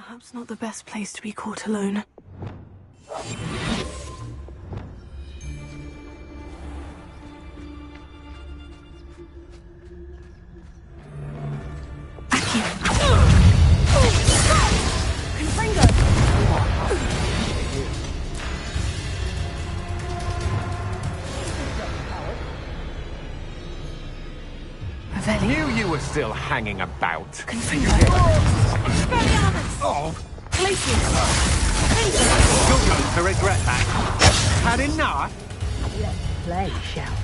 Perhaps not the best place to be caught alone. I knew you were still hanging about. Gryffindor. Oh! Glacius. You're going to regret that. Had enough? Let's play, shall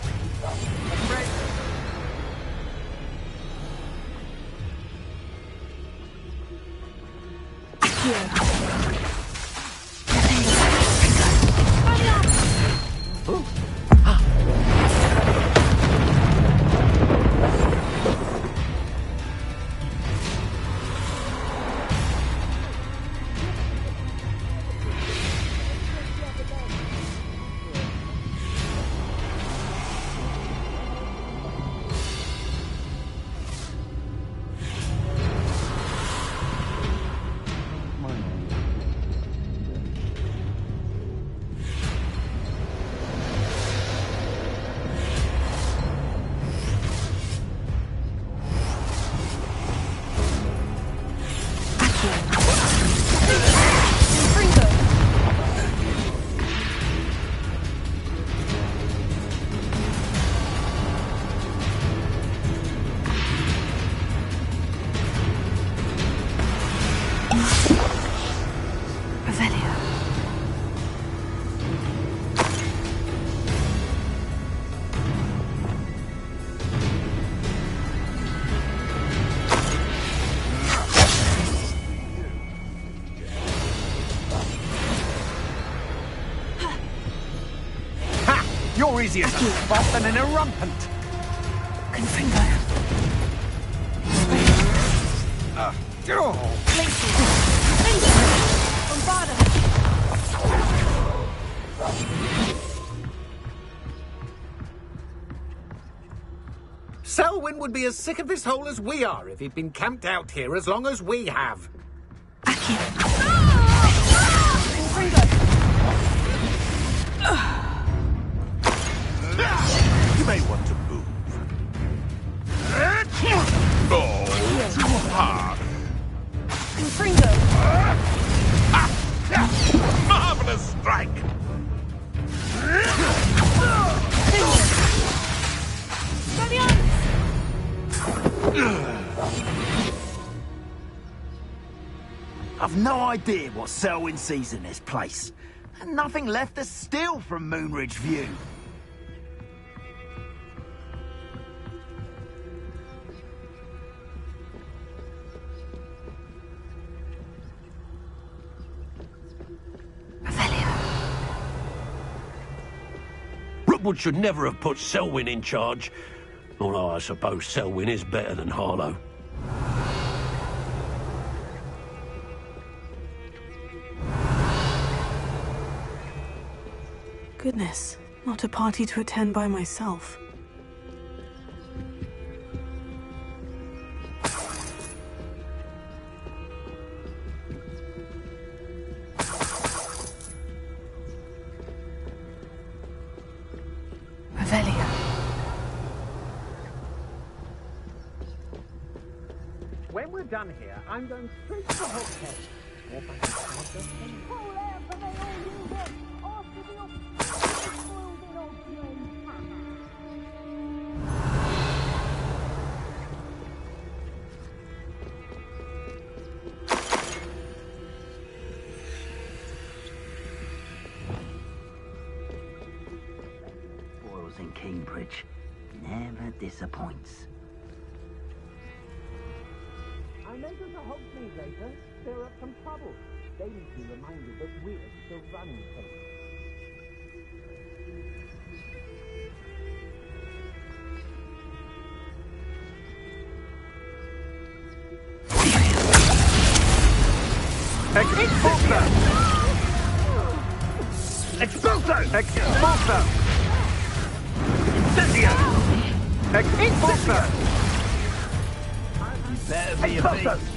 You're easier to spot than an irrumpant. Gryffindor. Selwyn would be as sick of this hole as we are if he'd been camped out here as long as we have. You may want to move. Oh, too hard. Marvelous strike! I've no idea what Selwyn sees in this place. And nothing left to steal from Moonridge View. Rookwood should never have put Selwyn in charge. Although I suppose Selwyn is better than Harlow. Goodness, not a party to attend by myself. Revelia. When we're done here, I'm going straight to the hotel. Or back to Carter. Spoils in Cambridge. Never disappoints. I may go to Hogsmeade later, stir up some trouble. They need to be reminded that we're still running things. Expulso! Expulso! Expulso! Incendio! Expulso! Better be a beast.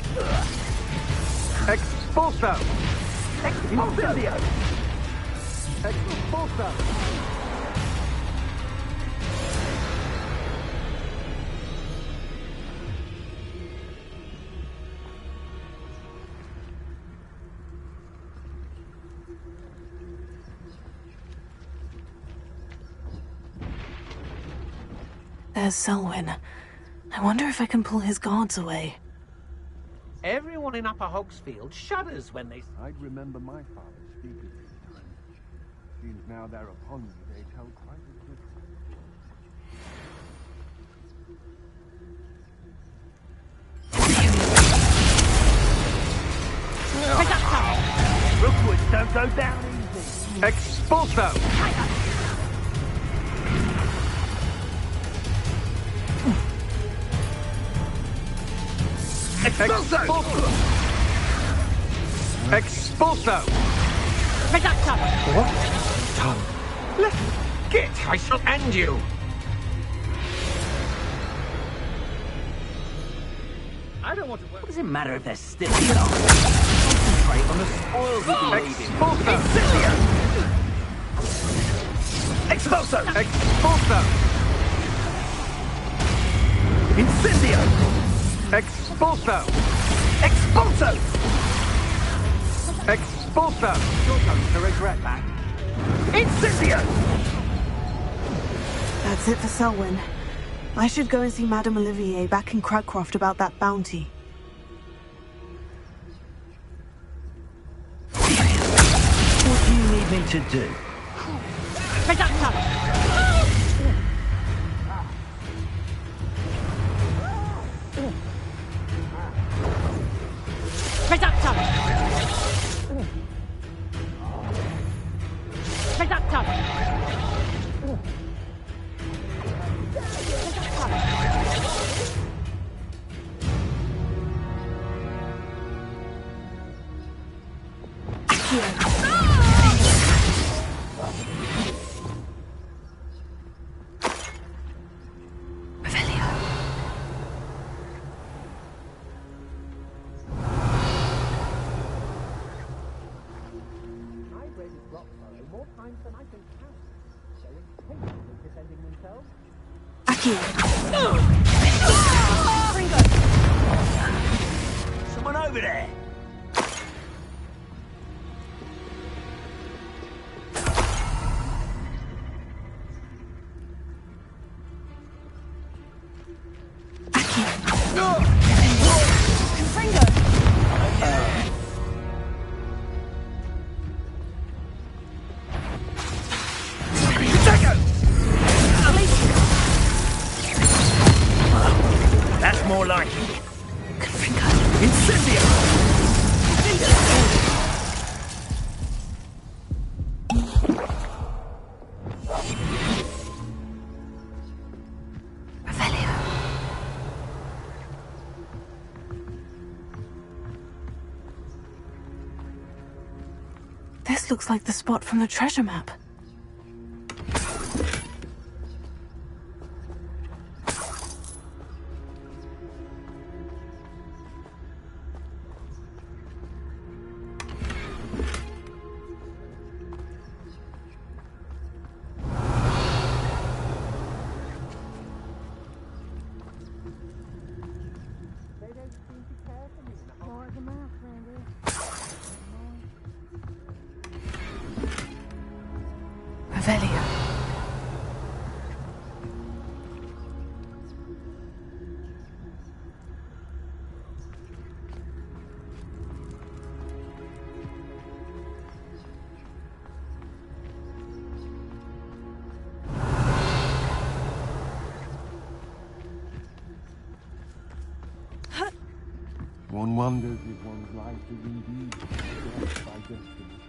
Expulso! Incendio! Expulso! There's Selwyn. I wonder if I can pull his guards away. Everyone in Upper Hogsfield shudders when they... I'd remember my father speaking these times. Seems now they're upon me, they tell quite a difference. Rookwoods don't go down easy. Expulso! Expulso! Expulso! Reducto! What? Done. Let get! I shall end you! I don't want to work. What does it matter if they're still here? Concentrate on the spoils we'll be leaving. Expulso! Expulso! Expulso! Incendio! Expulso! Expulso! Expulso! You're going to regret that. Incendio! That's it for Selwyn. I should go and see Madame Olivier back in Cragcroft about that bounty. What do you need me to do? Reducto! Reducto! Reducto! I've raided Roxborough more times than I can count. They're incapable of defending themselves. Someone over there! That's more like it. Incendio! This looks like the spot from the treasure map. They don't seem to care for me. More the mouth, Randy. Revelio. One wonders if one's life is indeed shaped by destiny,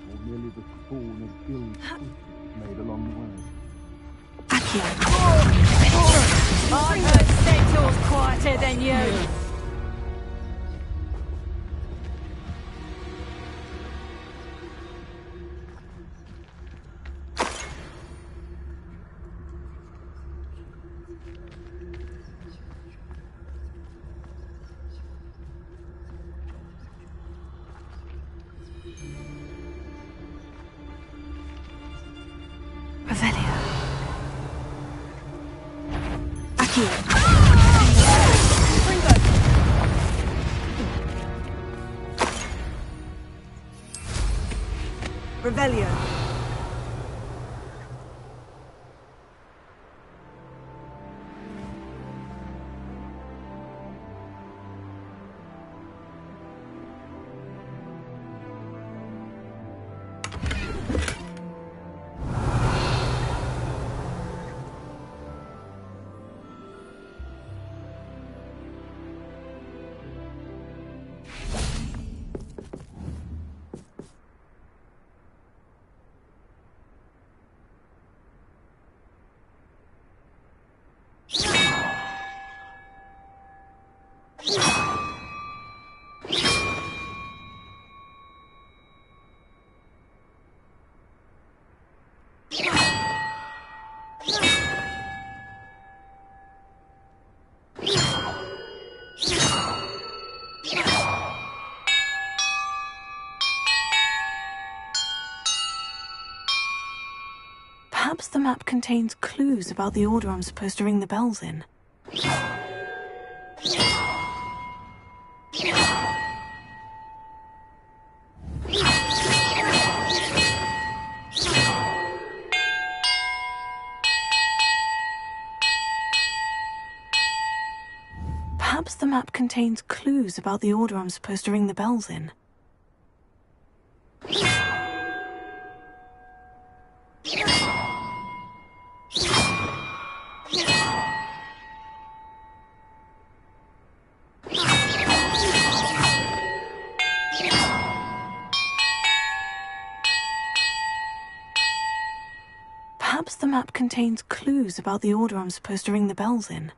or merely the spawn of guild twists made along the way. I've heard Centaur's quieter than you. Revelio. Accio. Revelio. Perhaps the map contains clues about the order I'm supposed to ring the bells in. Perhaps the map contains clues about the order I'm supposed to ring the bells in. Perhaps the map contains clues about the order I'm supposed to ring the bells in.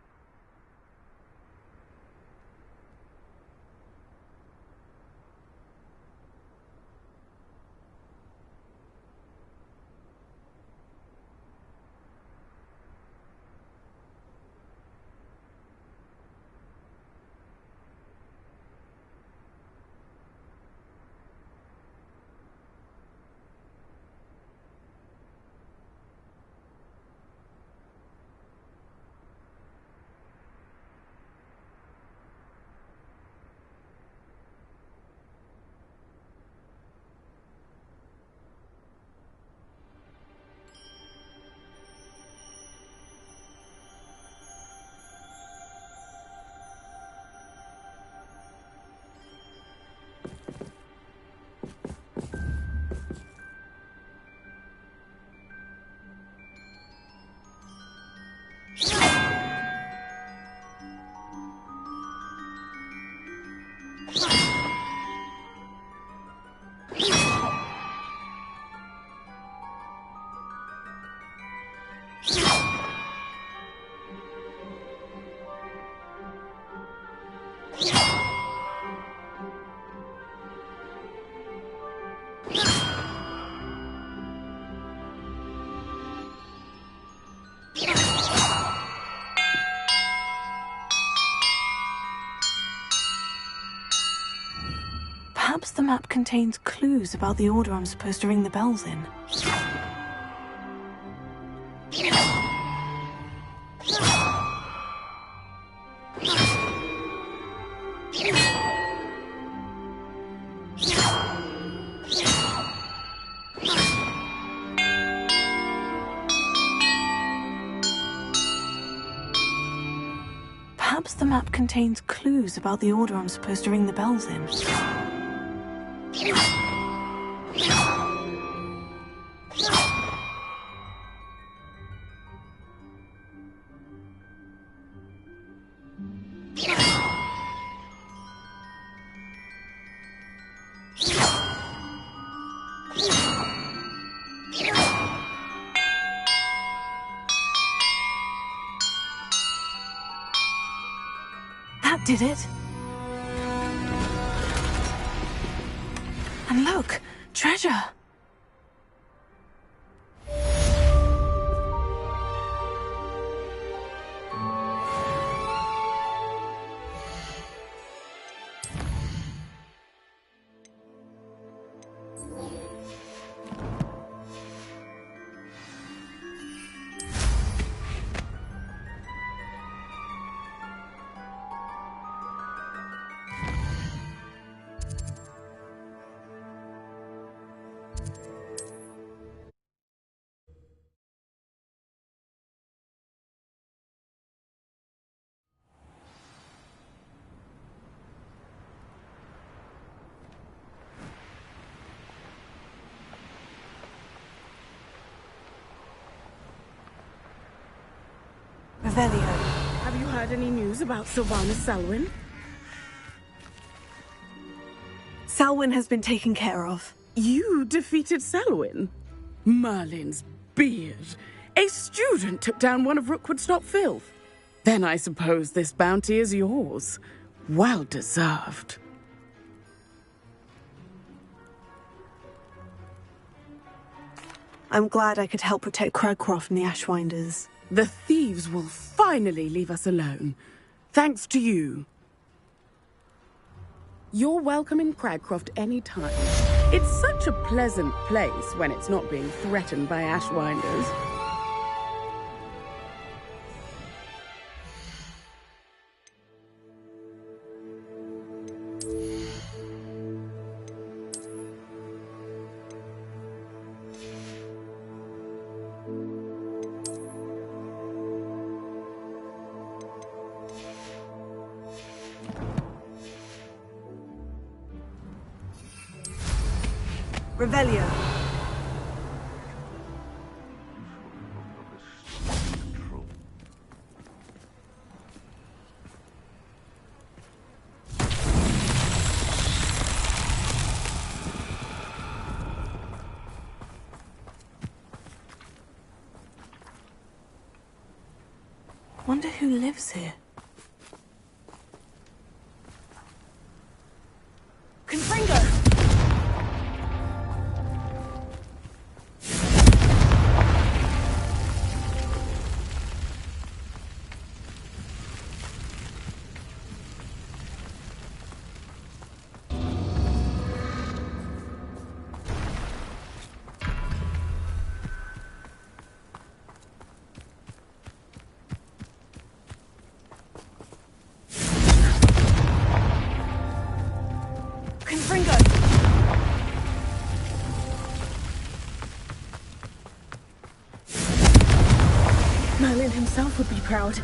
Perhaps the map contains clues about the order I'm supposed to ring the bells in. Perhaps the map contains clues about the order I'm supposed to ring the bells in. That did it. And look, treasure. Revelio. Have you heard any news about Sylvanus Selwyn? Selwyn has been taken care of. You defeated Selwyn? Merlin's beard. A student took down one of Rookwood's top filth. Then I suppose this bounty is yours. Well deserved. I'm glad I could help protect Cragcroft from the Ashwinders. The thieves will finally leave us alone. Thanks to you. You're welcome in Cragcroft anytime. It's such a pleasant place when it's not being threatened by Ashwinders. Revelio. Wonder who lives here. Confringo! Merlin himself would be proud.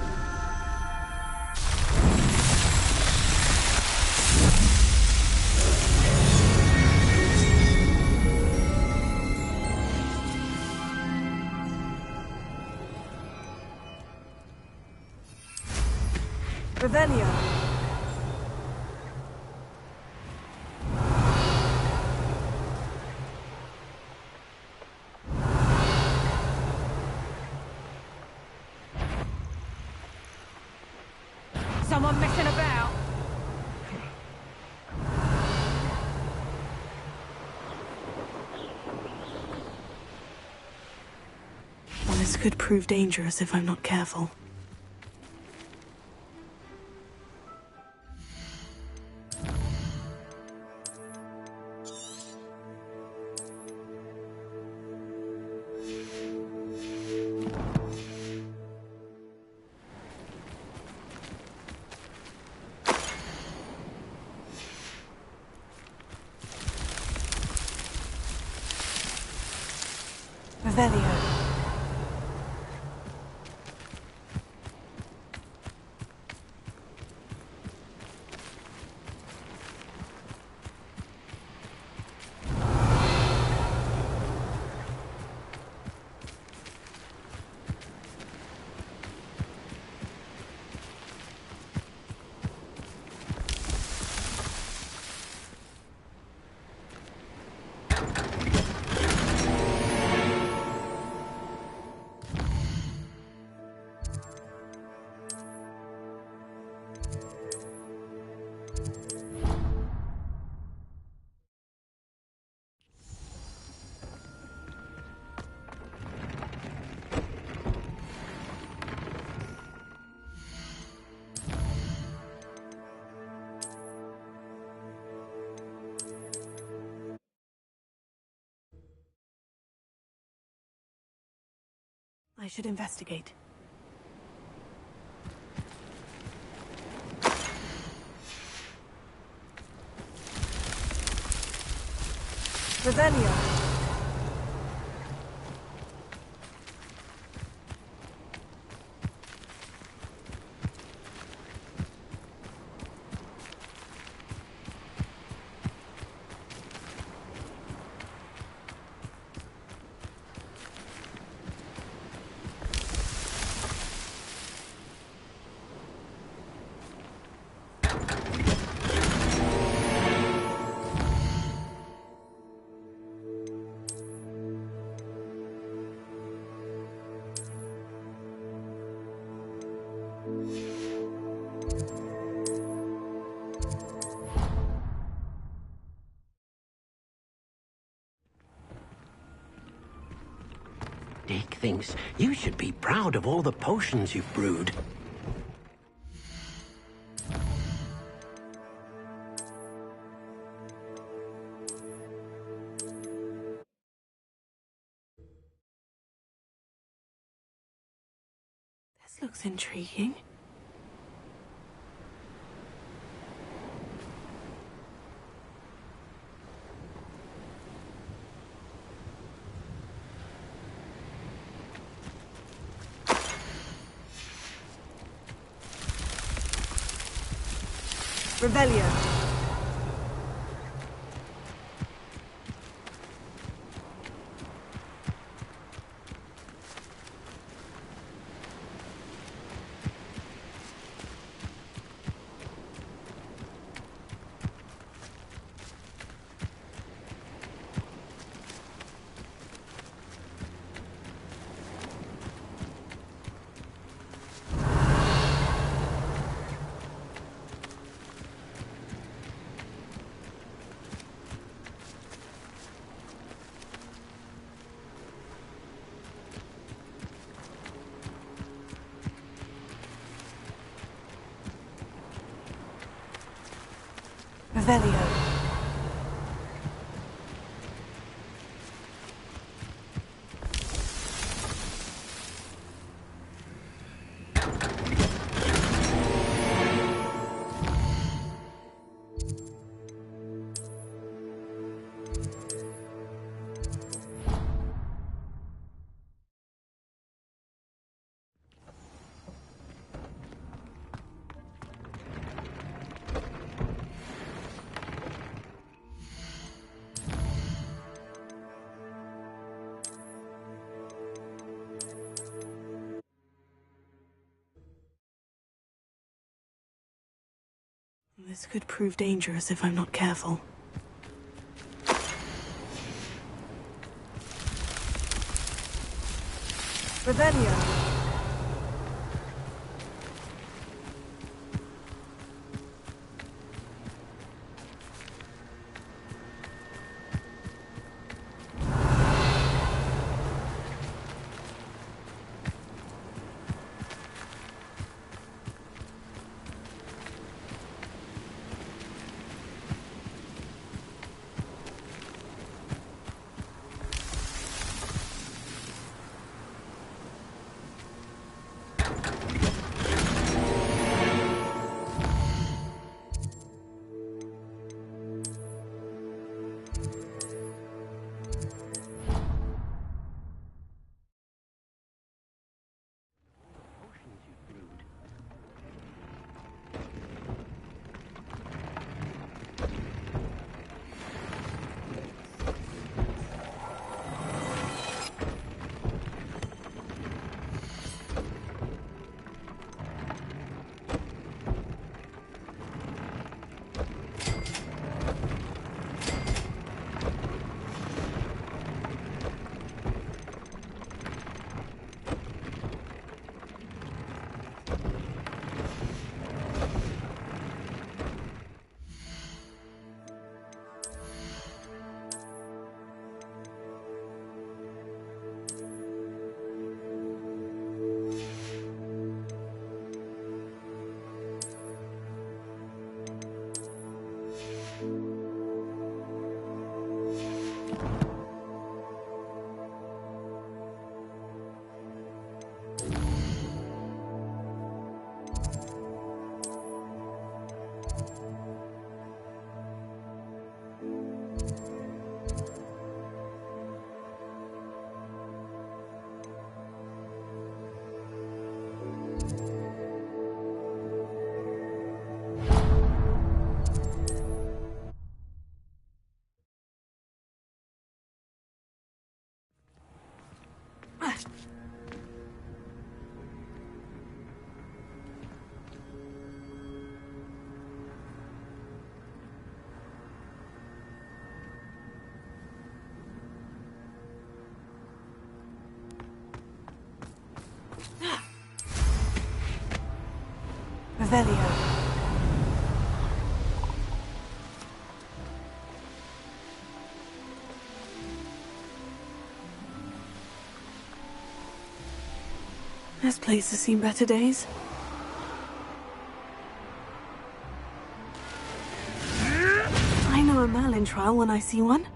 Revelio. Someone messing about? Well, this could prove dangerous if I'm not careful. Revelio. I should investigate. Revelio. Dick thinks you should be proud of all the potions you've brewed. This looks intriguing. Revelio. Revelio. This could prove dangerous if I'm not careful. Revelio. Revelio. This place has seen better days. I know a Merlin trial when I see one.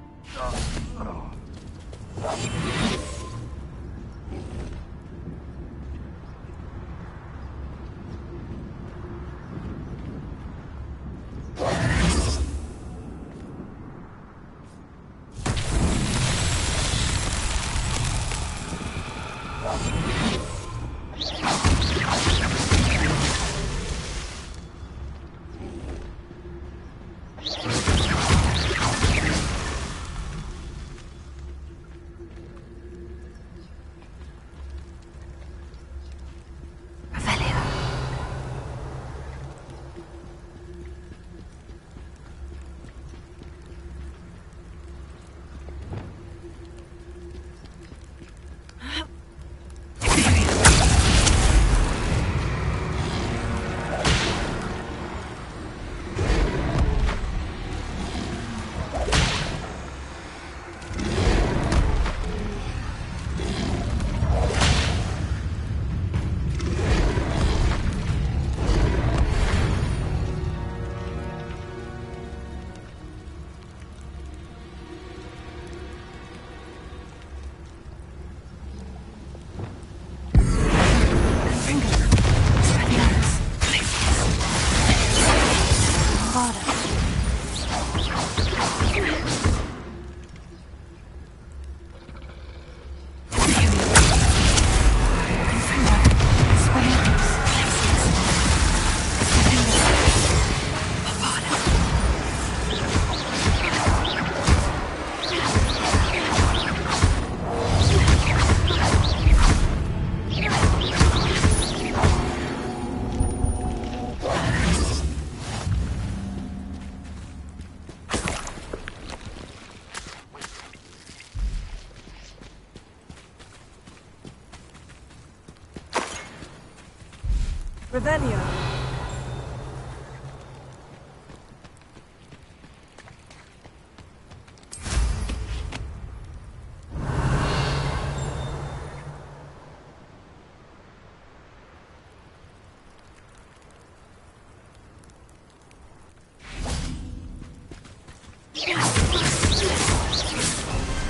Revelio.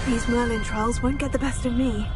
These Merlin trials won't get the best of me.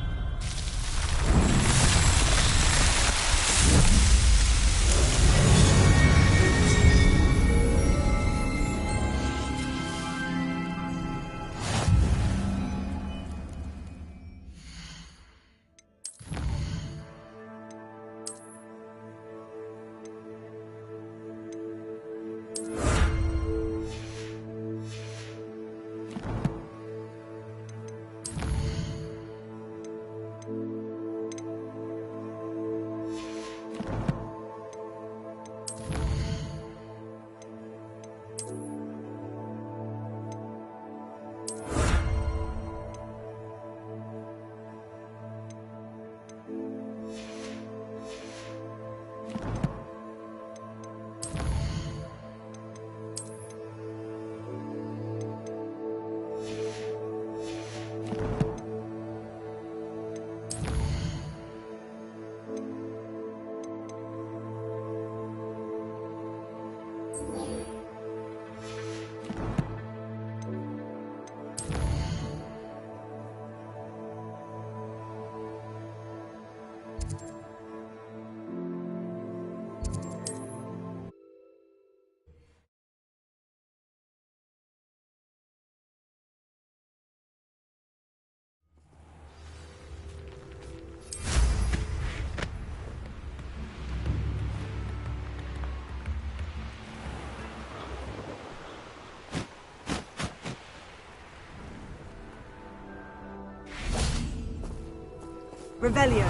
Revelio.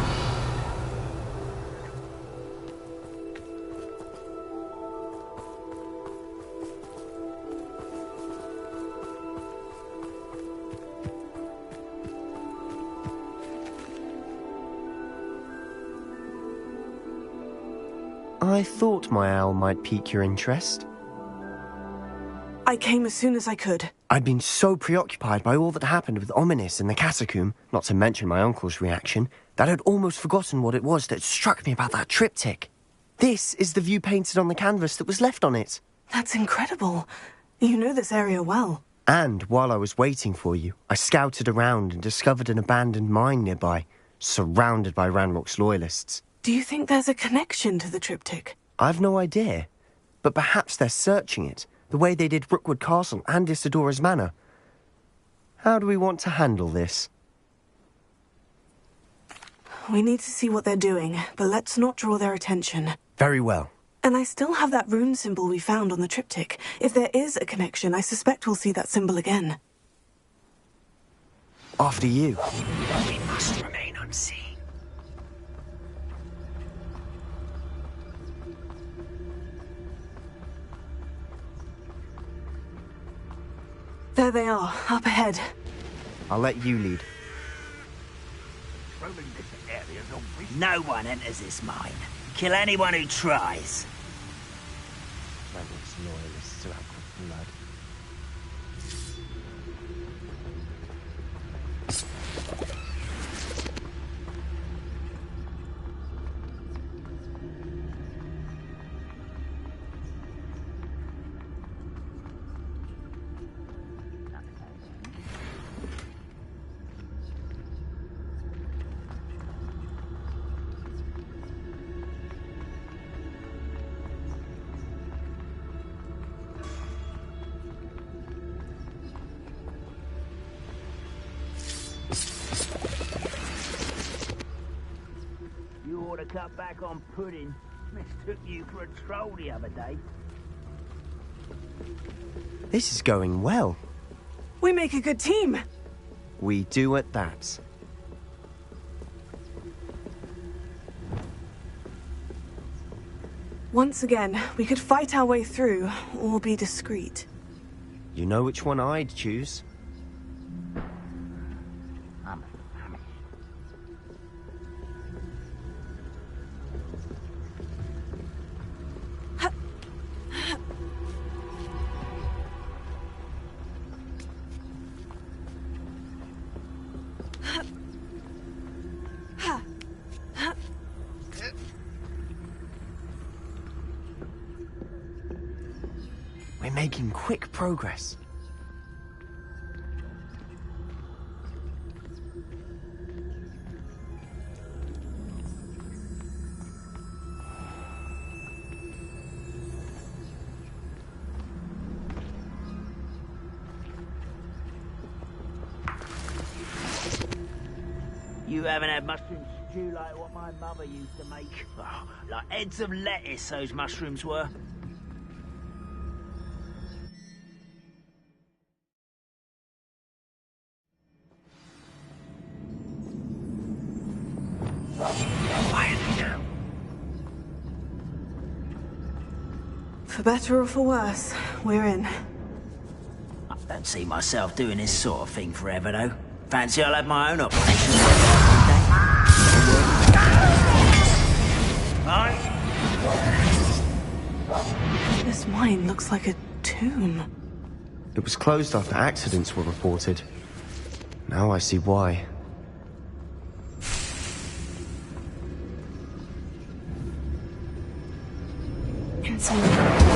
I thought my owl might pique your interest. I came as soon as I could. I'd been so preoccupied by all that happened with Ominis in the catacomb, not to mention my uncle's reaction, that I'd almost forgotten what it was that struck me about that triptych. This is the view painted on the canvas that was left on it. That's incredible. You know this area well. And while I was waiting for you, I scouted around and discovered an abandoned mine nearby, surrounded by Ranrock's loyalists. Do you think there's a connection to the triptych? I've no idea, but perhaps they're searching it, the way they did Rookwood Castle and Isidora's Manor. How do we want to handle this? We need to see what they're doing, but let's not draw their attention. Very well. And I still have that rune symbol we found on the triptych. If there is a connection, I suspect we'll see that symbol again. After you. We must remain unseen. There they are, up ahead. I'll let you lead. No one enters this mine. Kill anyone who tries. Ranrock's loyalists are out with blood. You ought to cut back on pudding. Mistook you for a troll the other day. This is going well. We make a good team. We do at that. Once again, we could fight our way through, or be discreet. You know which one I'd choose. We're making quick progress. You haven't had mushroom stew like what my mother used to make. Oh, like heads of lettuce, those mushrooms were. Quietly now. For better or for worse, we're in. I don't see myself doing this sort of thing forever, though. Fancy I'll have my own operation. This mine looks like a tomb. It was closed after accidents were reported. Now I see why. Insane.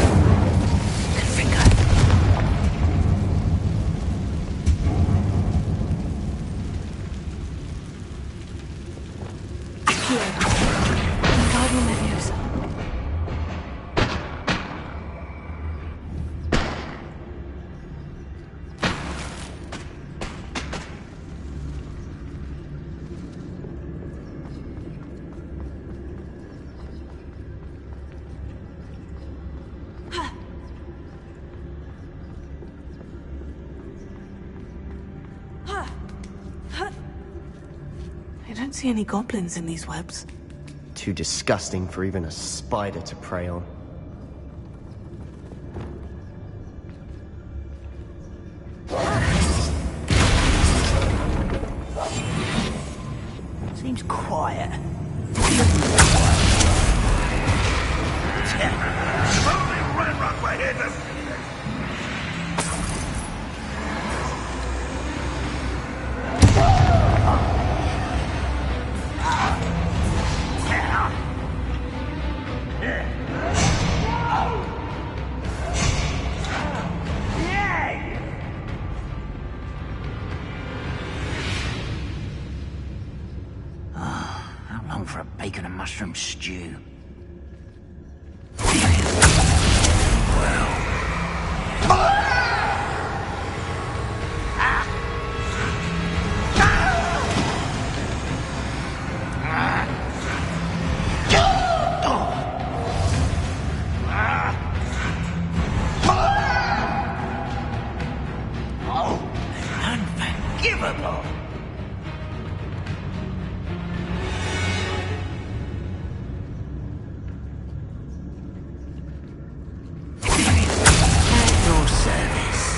I don't see any goblins in these webs. Too disgusting for even a spider to prey on. Seems quiet. for a bacon and mushroom stew. Unforgivable! At your service.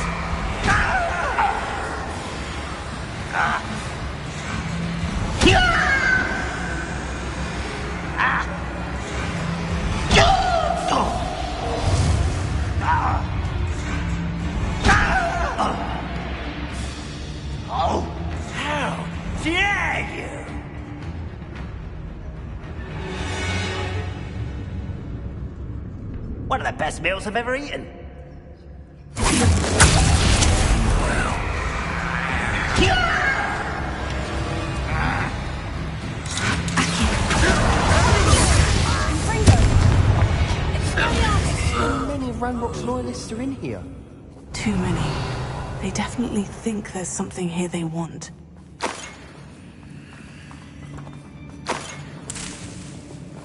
Oh, how dare you! One of the best meals I've ever eaten. How many of Ranrock's loyalists are in here? Too many. They definitely think there's something here they want.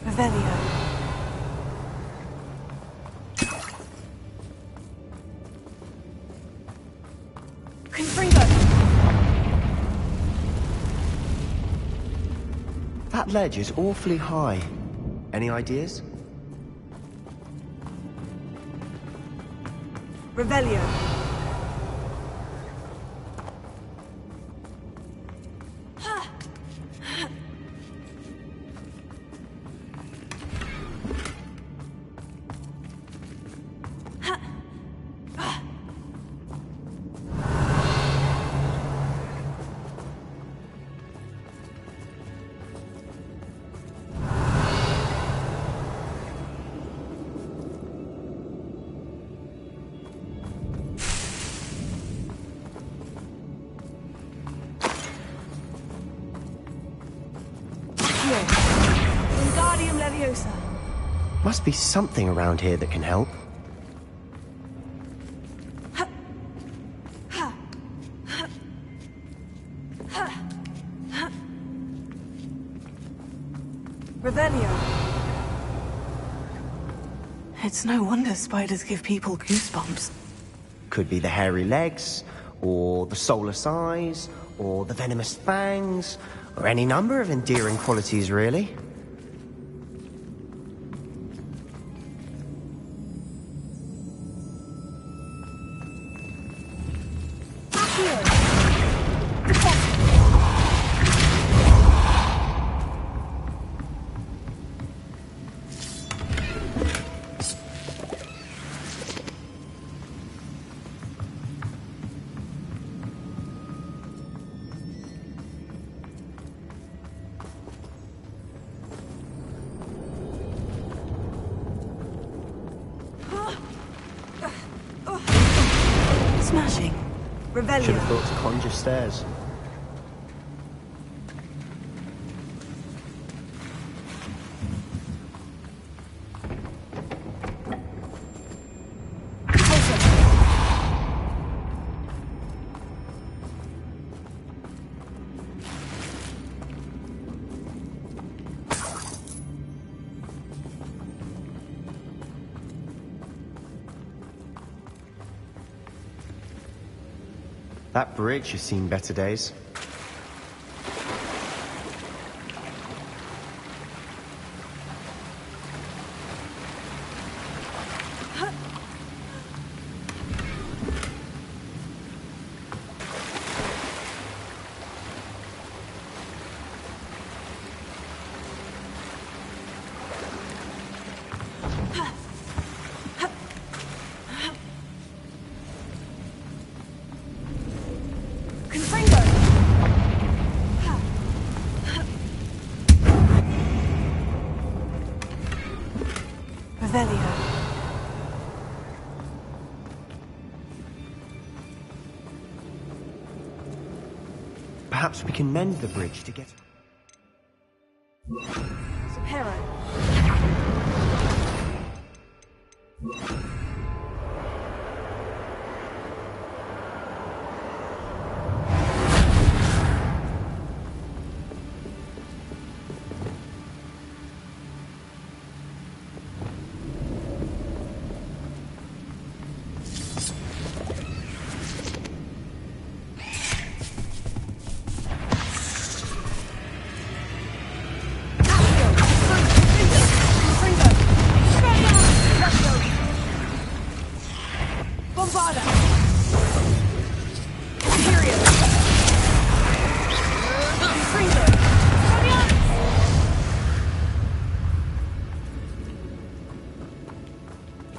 Revelio. Confringo! That ledge is awfully high. Any ideas? Revelio. Wingardium Leviosa. Must be something around here that can help. Revelio. It's no wonder spiders give people goosebumps. Could be the hairy legs, or the soulless eyes, or the venomous fangs, or any number of endearing qualities, really. Smashing. Revelio. Should have thought to conjure stairs. That bridge has seen better days. Revelio. Perhaps we can mend the bridge to get... terror.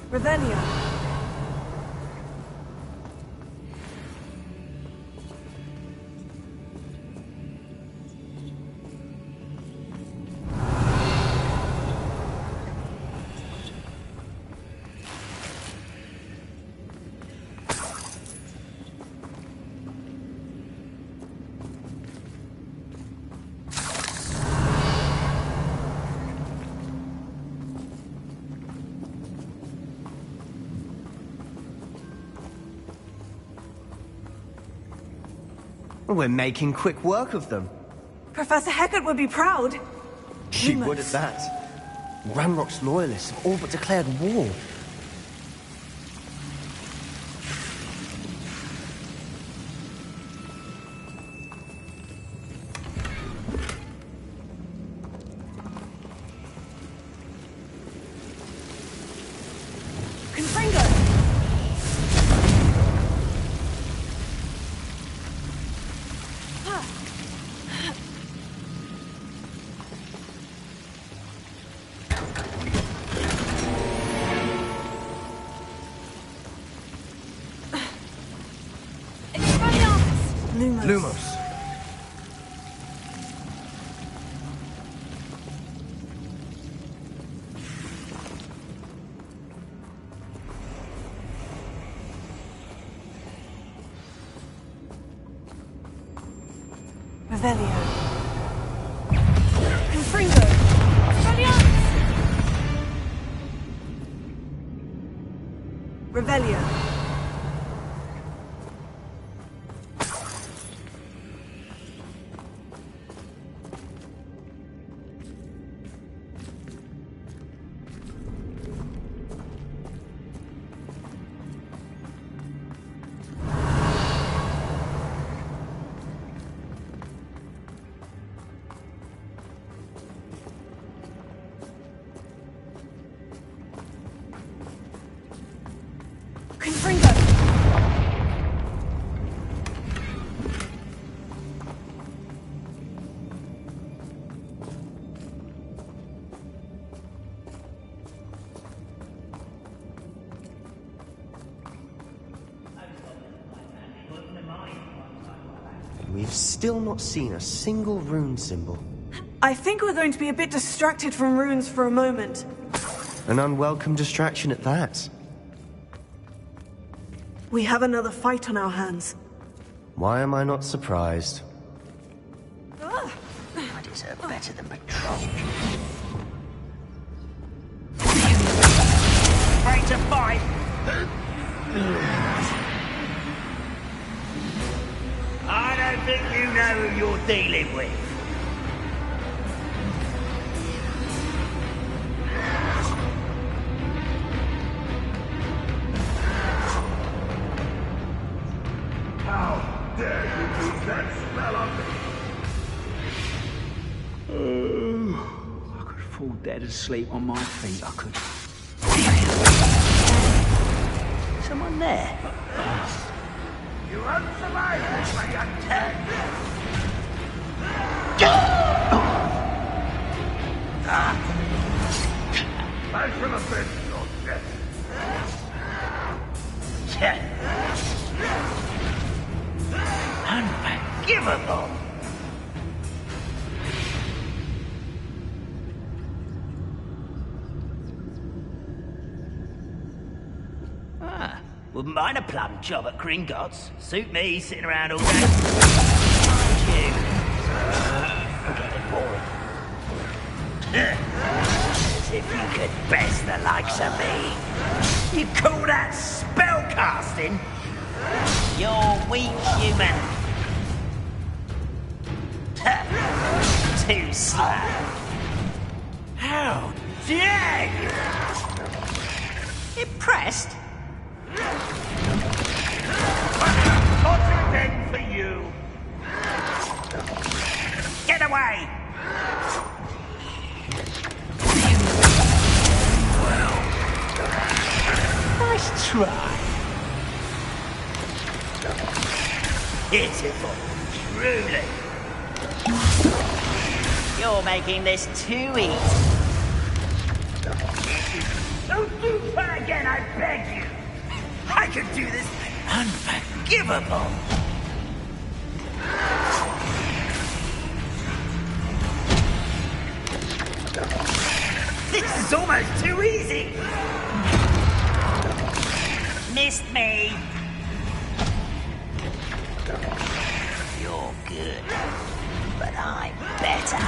Revelio. We're making quick work of them. Professor Hecat would be proud. She would at that. Ranrock's loyalists have all but declared war. Lumos. Revelio. Confringo. Revelio. Confringo. We've still not seen a single rune symbol. I think we're going to be a bit distracted from runes for a moment. An unwelcome distraction at that. We have another fight on our hands. Why am I not surprised? I deserve better than patrol. Afraid to fight? I don't think you know who you're dealing with. How dare you use that spell on me? I could fall dead asleep on my feet, I could. Someone there? You won't survive this, my young Ted. I should have been your death. Unforgivable. Wouldn't mind a plum job at Gringotts. Suit me, sitting around all day. Mind you, forget it boring. if you could best the likes of me. You call that spellcasting? You're weak, human. Too slow. How dare you? Impressed? Not again for you. Get away! Well, nice try. Pitiful, truly. You're making this too easy. Don't do that again, I beg you. I could do this unforgivable. This is almost too easy. Missed me. You're good, but I'm better.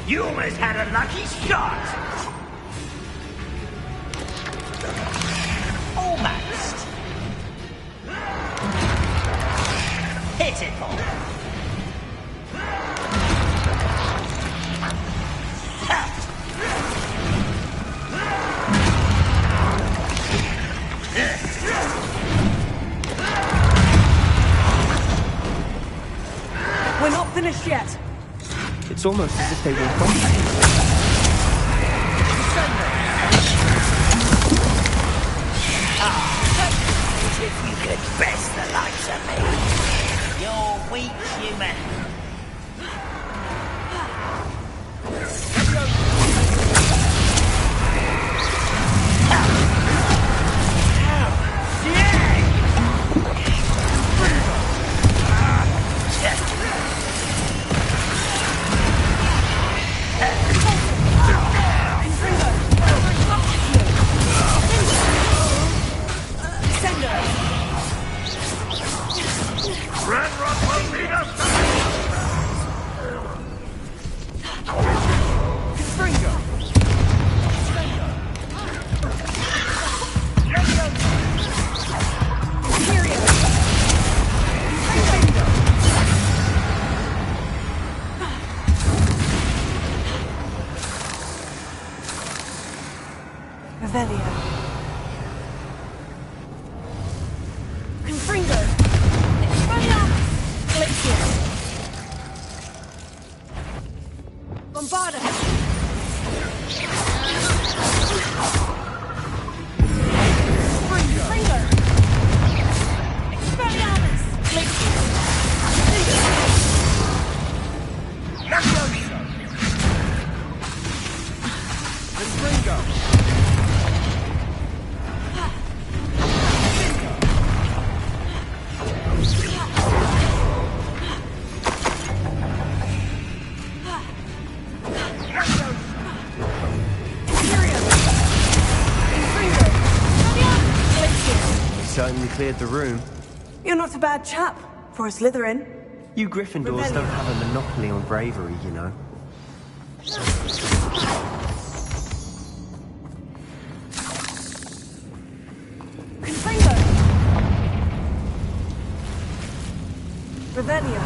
You almost had a lucky shot! Almost. Pitiful. We're not finished yet. It's almost as if they were from If you could best the likes of me. You're weak, human. Certainly cleared the room. You're not a bad chap for a Slytherin. You Gryffindors don't have a monopoly on bravery, you know. Confringo! Revelio!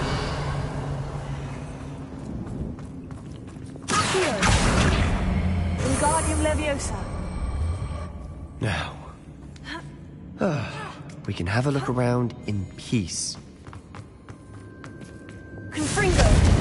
Accio! Wingardium Leviosa! Now, we can have a look around in peace. Confringo!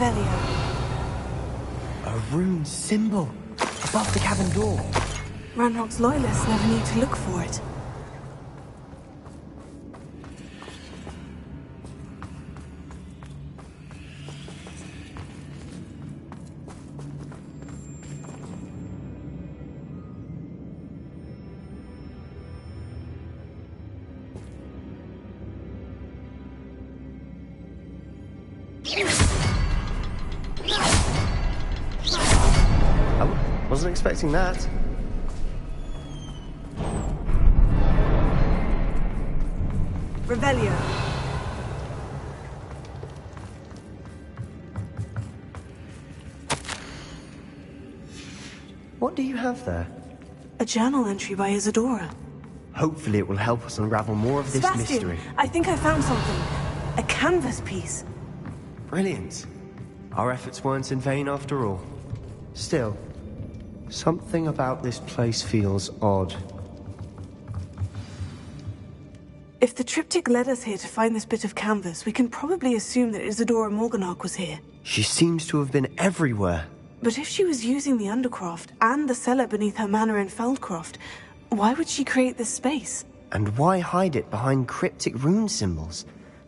Revelio. A rune symbol above the cabin door. Ranrock's loyalists never need to look for it. I wasn't expecting that. Revelio. What do you have there? A journal entry by Isadora. Hopefully it will help us unravel more of this Sebastian, mystery. I think I found something. A canvas piece. Brilliant. Our efforts weren't in vain after all. Still, something about this place feels odd. If the triptych led us here to find this bit of canvas, we can probably assume that Isadora Morganach was here. She seems to have been everywhere. But if she was using the Undercroft and the cellar beneath her manor in Feldcroft, why would she create this space? And why hide it behind cryptic rune symbols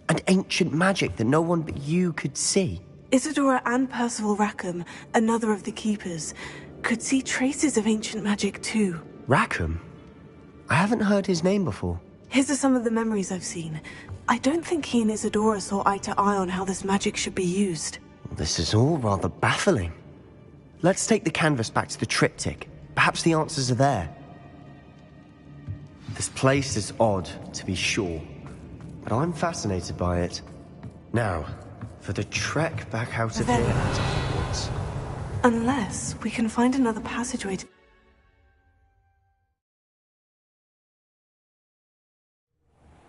and ancient magic that no one but you could see? Isadora and Percival Rackham, another of the Keepers, could see traces of ancient magic too. Rackham? I haven't heard his name before. His are some of the memories I've seen. I don't think he and Isadora saw eye to eye on how this magic should be used. This is all rather baffling. Let's take the canvas back to the triptych. Perhaps the answers are there. This place is odd, to be sure, but I'm fascinated by it. Now, for the trek back out of here afterwards. Unless we can find another passageway to...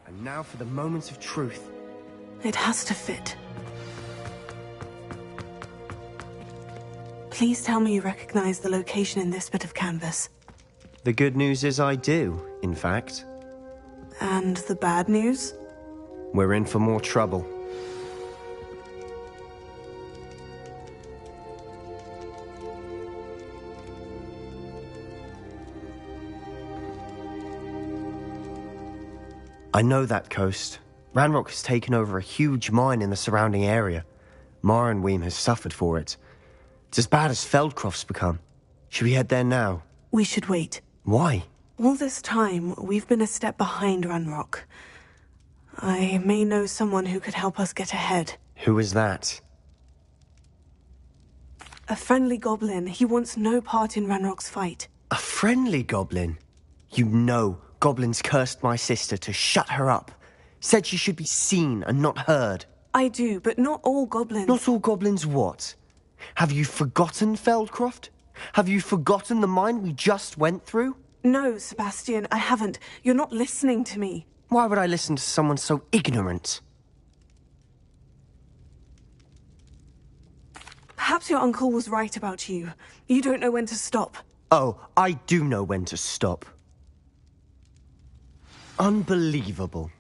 And now for the moment of truth. It has to fit. Please tell me you recognize the location in this bit of canvas. The good news is I do, in fact. And the bad news? We're in for more trouble. I know that coast. Ranrock has taken over a huge mine in the surrounding area. Marenweem has suffered for it. It's as bad as Feldcroft's become. Should we head there now? We should wait. Why? All this time, we've been a step behind Ranrock. I may know someone who could help us get ahead. Who is that? A friendly goblin. He wants no part in Ranrock's fight. A friendly goblin? You know goblins cursed my sister to shut her up. Said she should be seen and not heard. I do, but not all goblins. Not all goblins what? Have you forgotten Feldcroft? Have you forgotten the mine we just went through? No, Sebastian, I haven't. You're not listening to me. Why would I listen to someone so ignorant? Perhaps your uncle was right about you. You don't know when to stop. Oh, I do know when to stop. Unbelievable.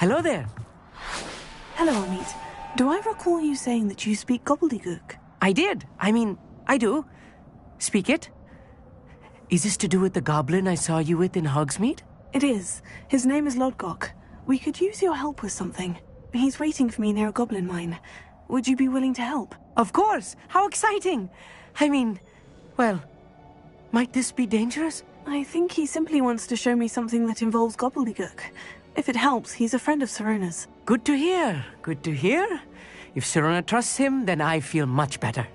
Hello there. Hello, Amit. Do I recall you saying that you speak gobbledygook? I did. I do. Speak it. Is this to do with the goblin I saw you with in Hogsmeade? It is. His name is Lodgok. We could use your help with something. He's waiting for me near a goblin mine. Would you be willing to help? Of course. How exciting. Well, might this be dangerous? I think he simply wants to show me something that involves gobbledygook. If it helps, he's a friend of Serona's. Good to hear. Good to hear. If Serona trusts him, then I feel much better.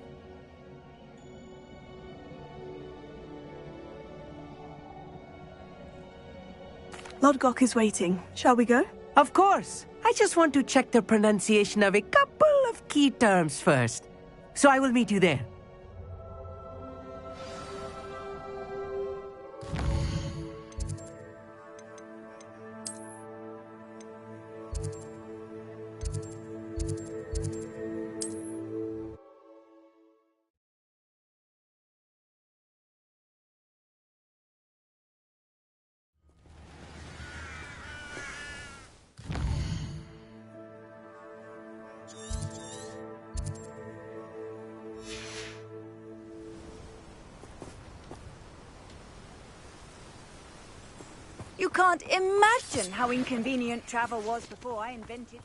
Lodgok is waiting. Shall we go? Of course. I just want to check the pronunciation of a couple of key terms first. So I will meet you there. You can't imagine how inconvenient travel was before I invented...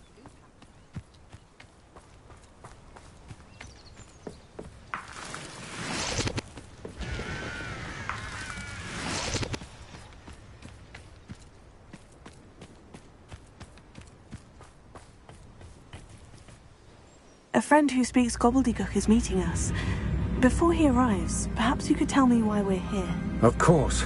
A friend who speaks gobbledygook is meeting us. Before he arrives, perhaps you could tell me why we're here. Of course.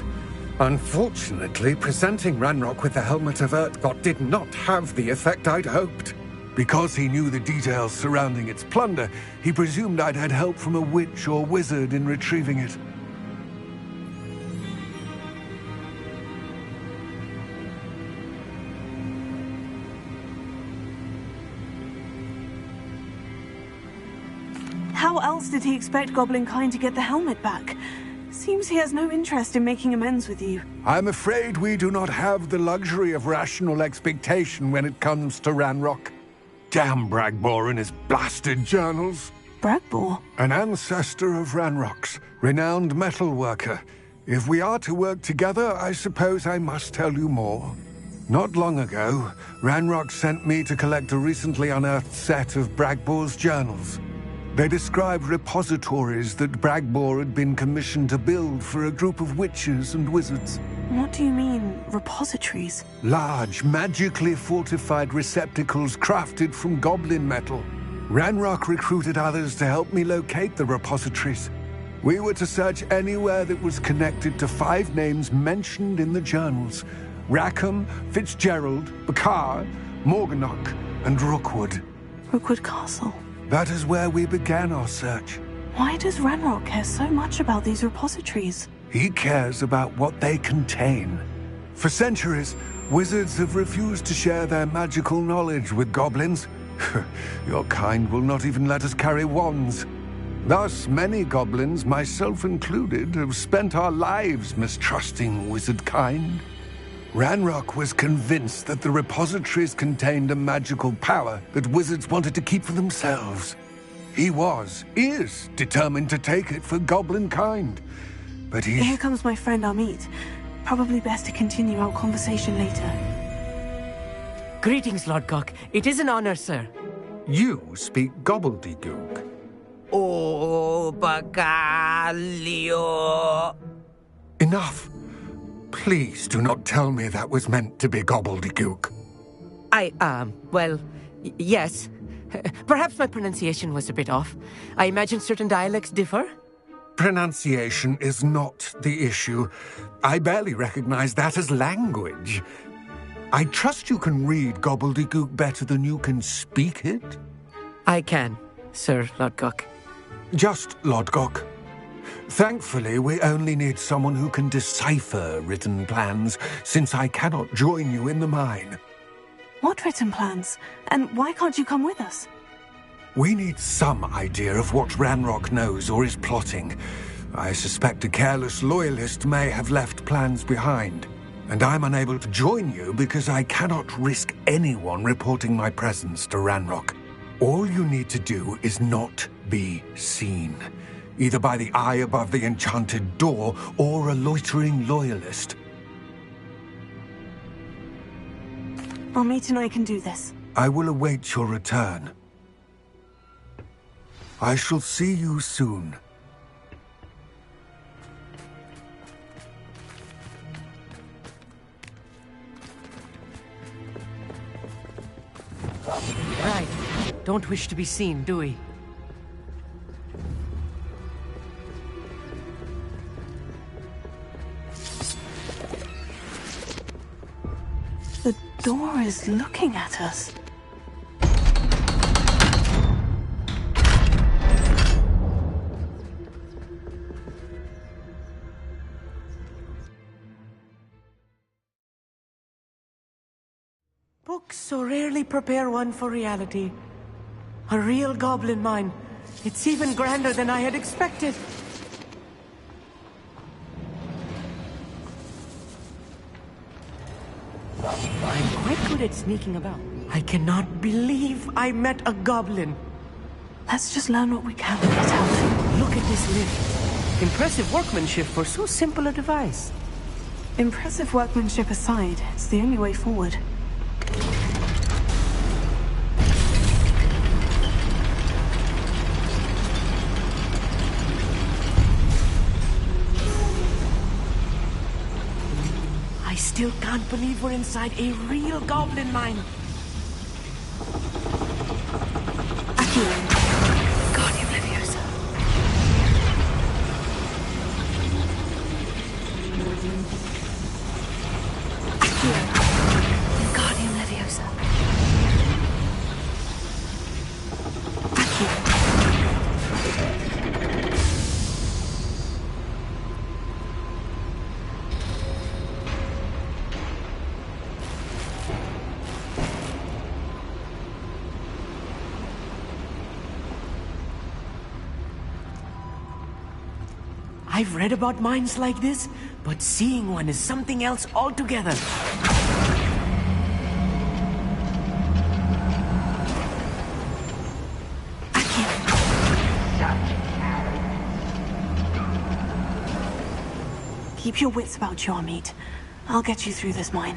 Unfortunately, presenting Ranrock with the Helmet of Urtkot did not have the effect I'd hoped. Because he knew the details surrounding its plunder, he presumed I'd had help from a witch or wizard in retrieving it. How else did he expect Goblinkind to get the helmet back? Seems he has no interest in making amends with you. I'm afraid we do not have the luxury of rational expectation when it comes to Ranrock. Damn Bragbor and his blasted journals. Bragbor? An ancestor of Ranrock's, renowned metal worker. If we are to work together, I suppose I must tell you more. Not long ago, Ranrock sent me to collect a recently unearthed set of Bragbor's journals. They described repositories that Bragbor had been commissioned to build for a group of witches and wizards. What do you mean, repositories? Large, magically fortified receptacles crafted from goblin metal. Ranrock recruited others to help me locate the repositories. We were to search anywhere that was connected to 5 names mentioned in the journals: Rackham, Fitzgerald, Bakar, Morganach, and Rookwood. Rookwood Castle. That is where we began our search. Why does Ranrock care so much about these repositories? He cares about what they contain. For centuries, wizards have refused to share their magical knowledge with goblins. Your kind will not even let us carry wands. Thus, many goblins, myself included, have spent our lives mistrusting wizard kind. Ranrock was convinced that the repositories contained a magical power that wizards wanted to keep for themselves. He is determined to take it for goblin kind. But Here comes my friend Amit. Probably best to continue our conversation later. Greetings, Lodgok. It is an honor, sir. You speak gobbledygook. Oh, Bagalio. Enough. Please do not tell me that was meant to be gobbledygook. Yes. Perhaps my pronunciation was a bit off. I imagine certain dialects differ? Pronunciation is not the issue. I barely recognize that as language. I trust you can read gobbledygook better than you can speak it? I can, Sir Lodgok. Just Lodgok. Thankfully, we only need someone who can decipher written plans, since I cannot join you in the mine. What written plans? And why can't you come with us? We need some idea of what Ranrock knows or is plotting. I suspect a careless loyalist may have left plans behind. And I'm unable to join you because I cannot risk anyone reporting my presence to Ranrock. All you need to do is not be seen, either by the eye above the enchanted door or a loitering loyalist. Amit and I can do this. I will await your return. I shall see you soon. Right. Don't wish to be seen, do we? The door is looking at us. Books so rarely prepare one for reality. A real goblin mine. It's even grander than I had expected. I'm quite good at sneaking about. I cannot believe I met a goblin. Let's just learn what we can and get out. Look at this lift. Impressive workmanship for so simple a device. Impressive workmanship aside, it's the only way forward. I still can't believe we're inside a real goblin mine. Guardian Leviosa. Guardian Leviosa. I've read about mines like this, but seeing one is something else altogether. Keep your wits about you, Amit. I'll get you through this mine.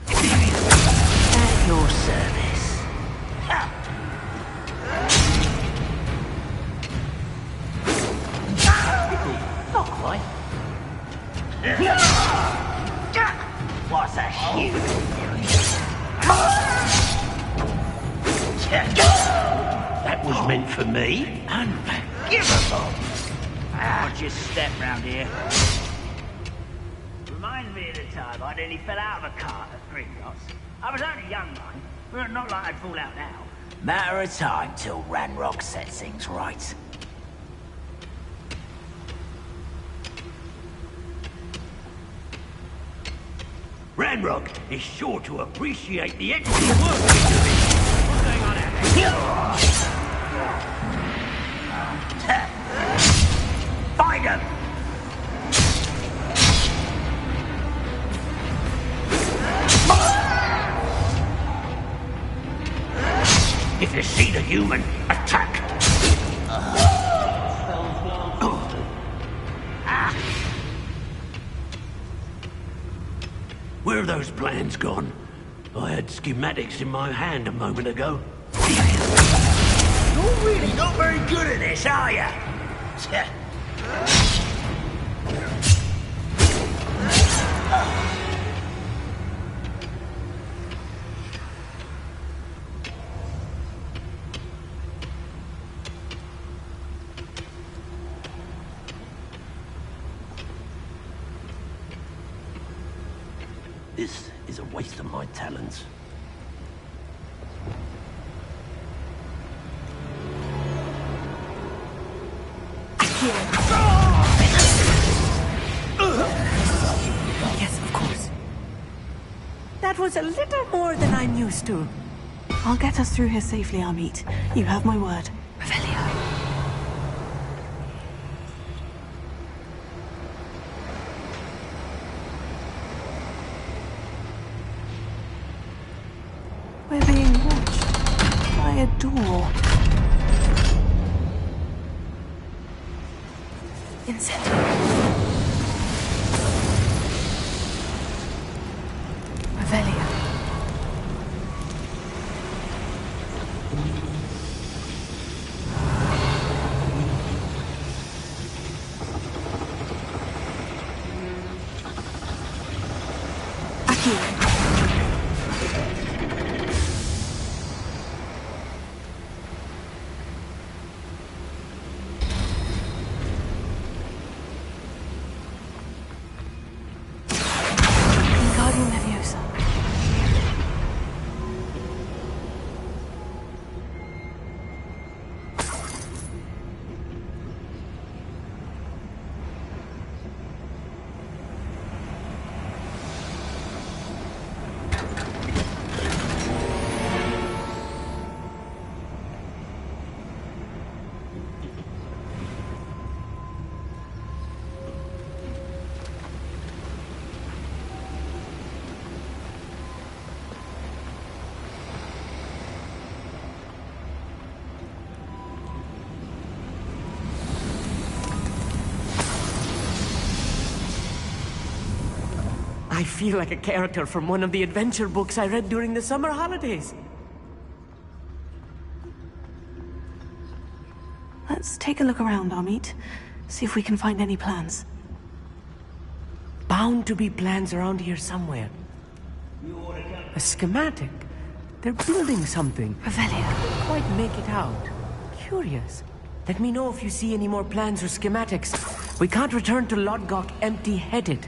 At your service. Not quite. What's a huge? That was meant for me. Unforgivable. Watch your step round here. Reminds me of the time I nearly fell out of a cart at Gryffindor. I was only young, mind, but not like I'd fall out now. Matter of time till Ranrock sets things right. Ranrock is sure to appreciate the extra work we're doing. What's going on out there? Find him! If you see the human, attack! Where are those plans gone? I had schematics in my hand a moment ago. You're really not very good at this, are you? This is a waste of my talents. Yes, of course. That was a little more than I'm used to. I'll get us through here safely, Amit. You have my word. Revelio. We're being watched by a door. Incendiary. Revelio. I feel like a character from one of the adventure books I read during the summer holidays. Let's take a look around, Amit. See if we can find any plans. Bound to be plans around here somewhere. A schematic. They're building something. Revelio. Can't quite make it out. Curious. Let me know if you see any more plans or schematics. We can't return to Lodgok empty-headed.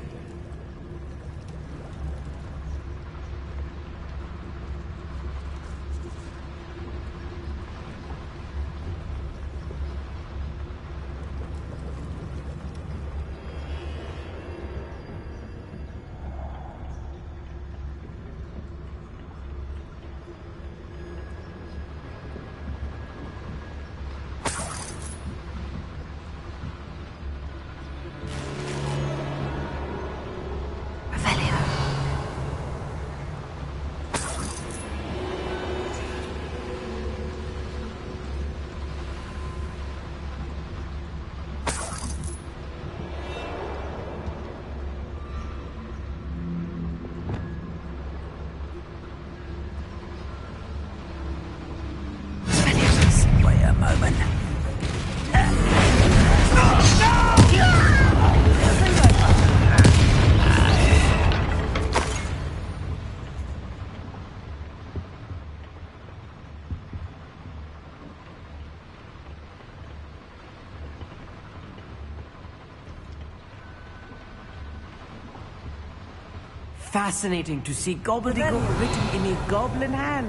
Fascinating to see gobbledygook written in a goblin hand.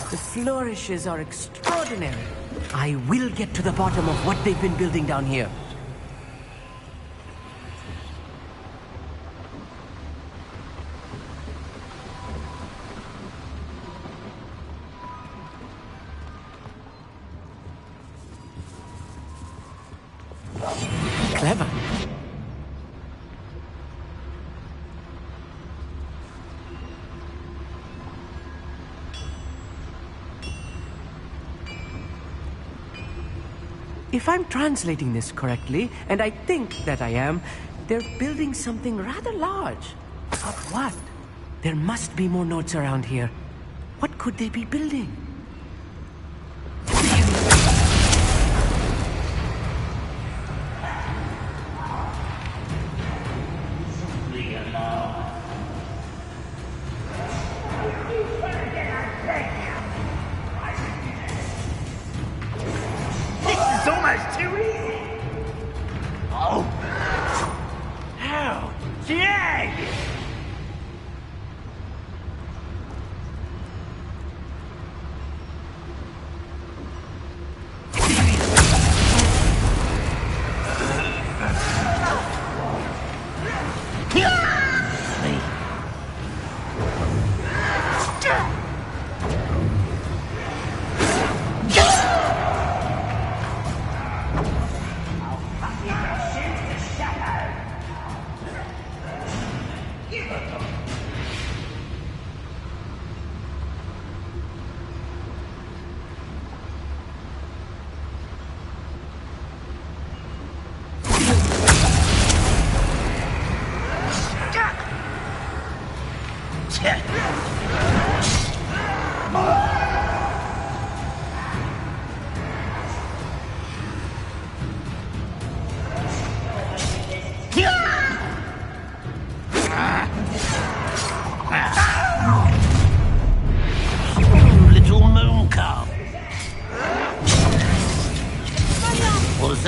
The flourishes are extraordinary. I will get to the bottom of what they've been building down here. Clever. If I'm translating this correctly, and I think that I am, they're building something rather large. But what? There must be more notes around here. What could they be building?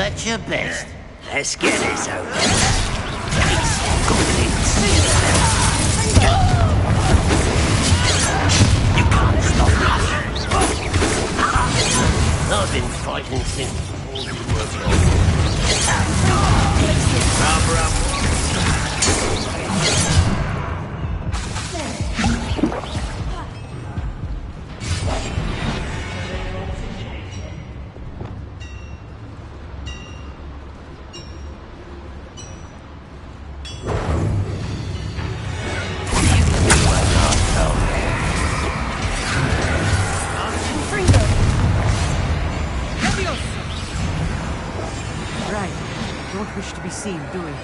at your best. Let's get this over. You can't stop us. I've been fighting since all you were born. Rub, rub. Right. Don't wish to be seen doing.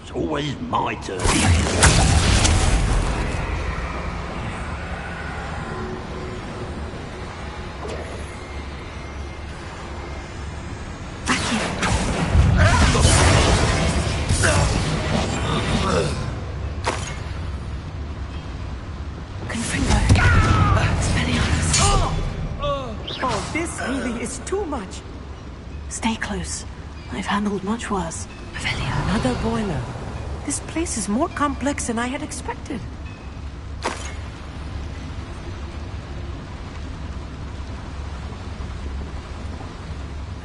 It's always my turn. Oh, this really is too much. Stay close. I've handled much worse. Another boiler. This place is more complex than I had expected.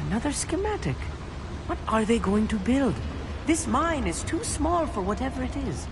Another schematic. What are they going to build? This mine is too small for whatever it is.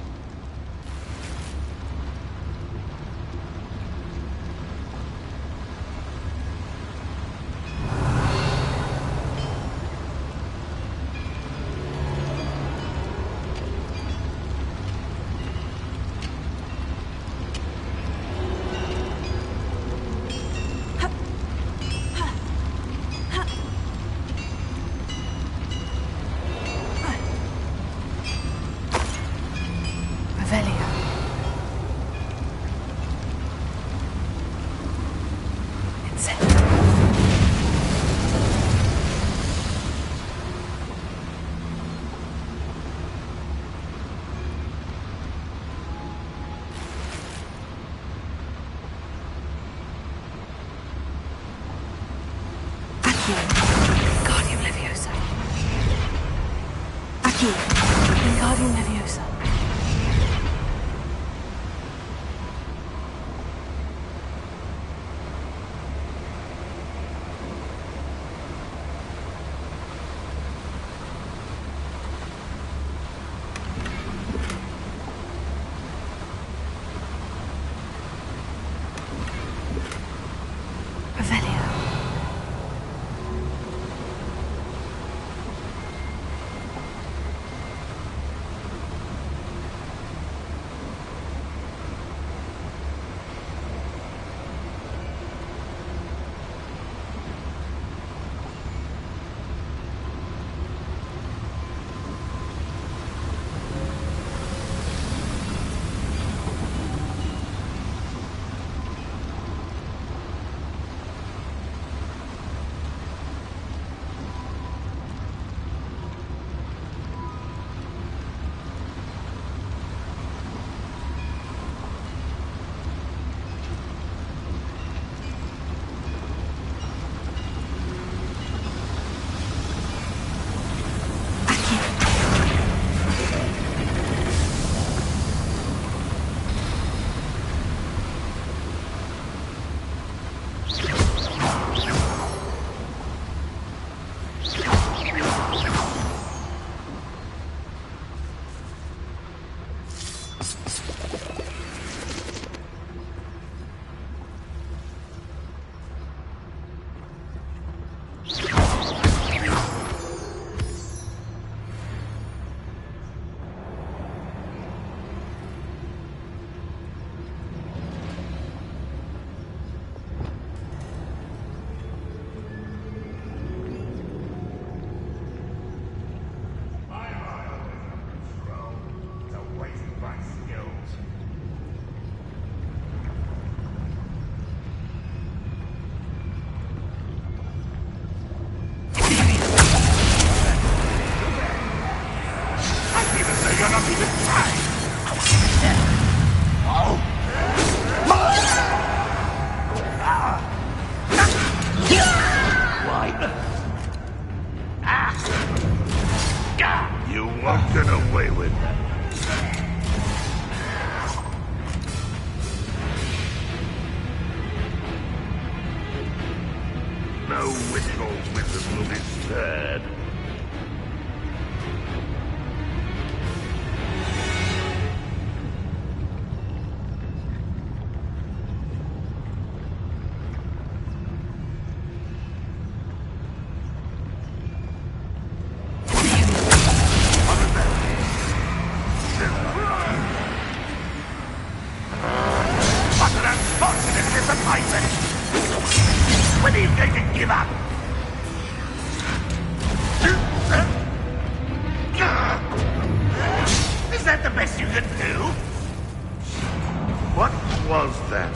Wingardium Leviosa. Aquí. Wingardium Leviosa. No witch or wizard will be spared. When are you going to give up? Is that the best you can do? What was that?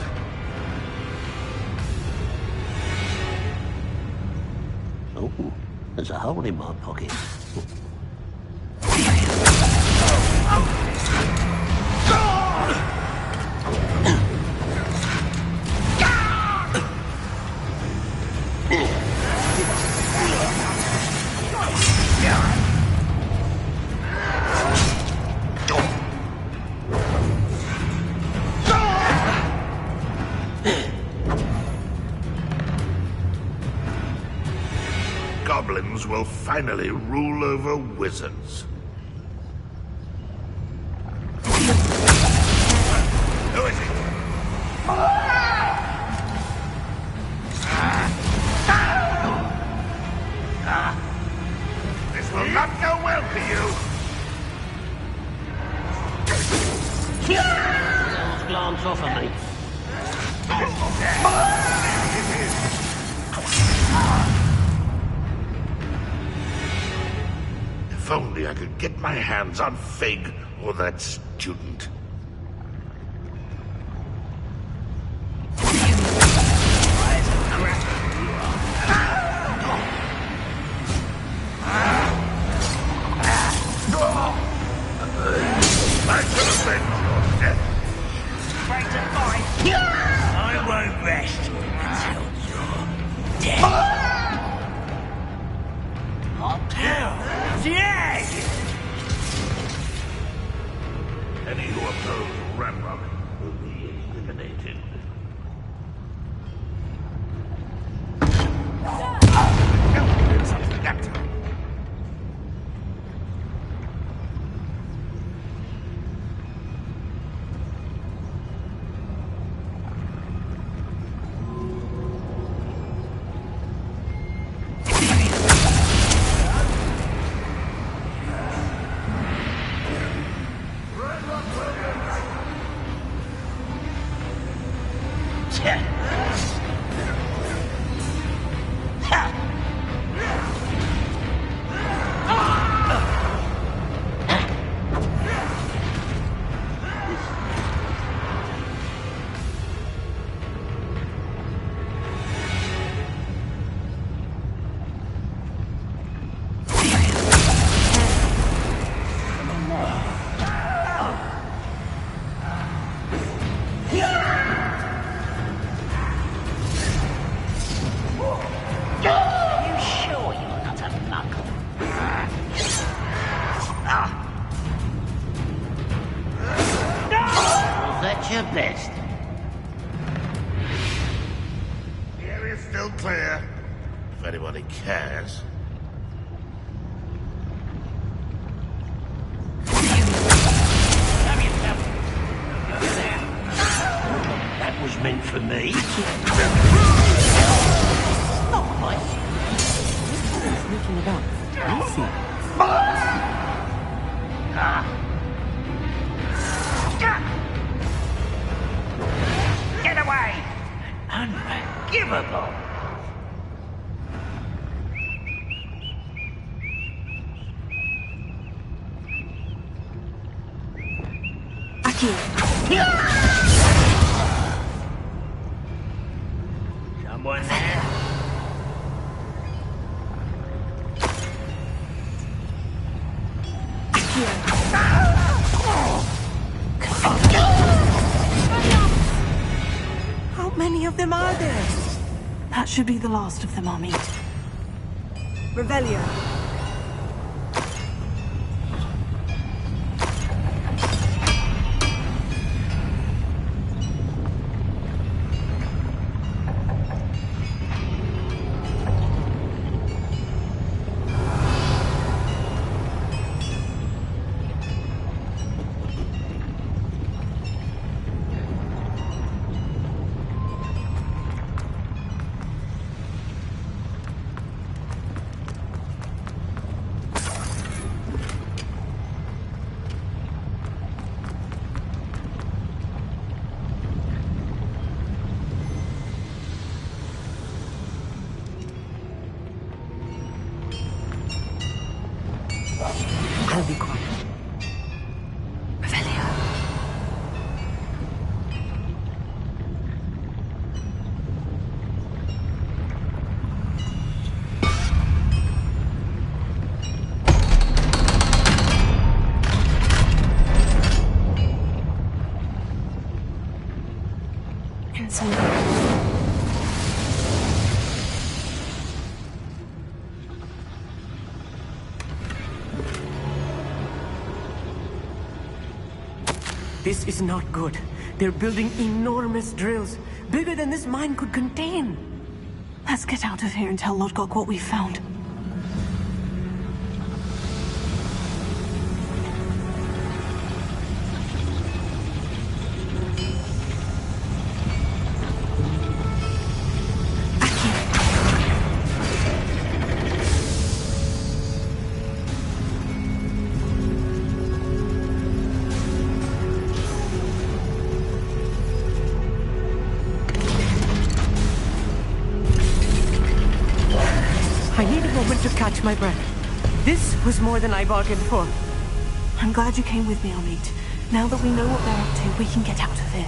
Oh, there's a hole in my pocket. Goblins will finally rule over wizards. Who is it? This will not go well for you. Don't glance off of me. If only I could get my hands on Fig or that student. I should have been your death. Afraid to fight? I won't rest until you're dead. Hot hell! Dead! Any who oppose Ranrock will be eliminated. Your best. The area's still clear, if anybody cares. That was meant for me. Not my Sneaking about. Easy. Get away! Unforgivable! Someone there? How many of them are there? That should be the last of them, Army. Revelio. This is not good. They're building enormous drills, bigger than this mine could contain. Let's get out of here and tell Lodgok what we found. I need a moment to catch my breath. This was more than I bargained for. I'm glad you came with me, Amit. Now that we know what they're up to, we can get out of here.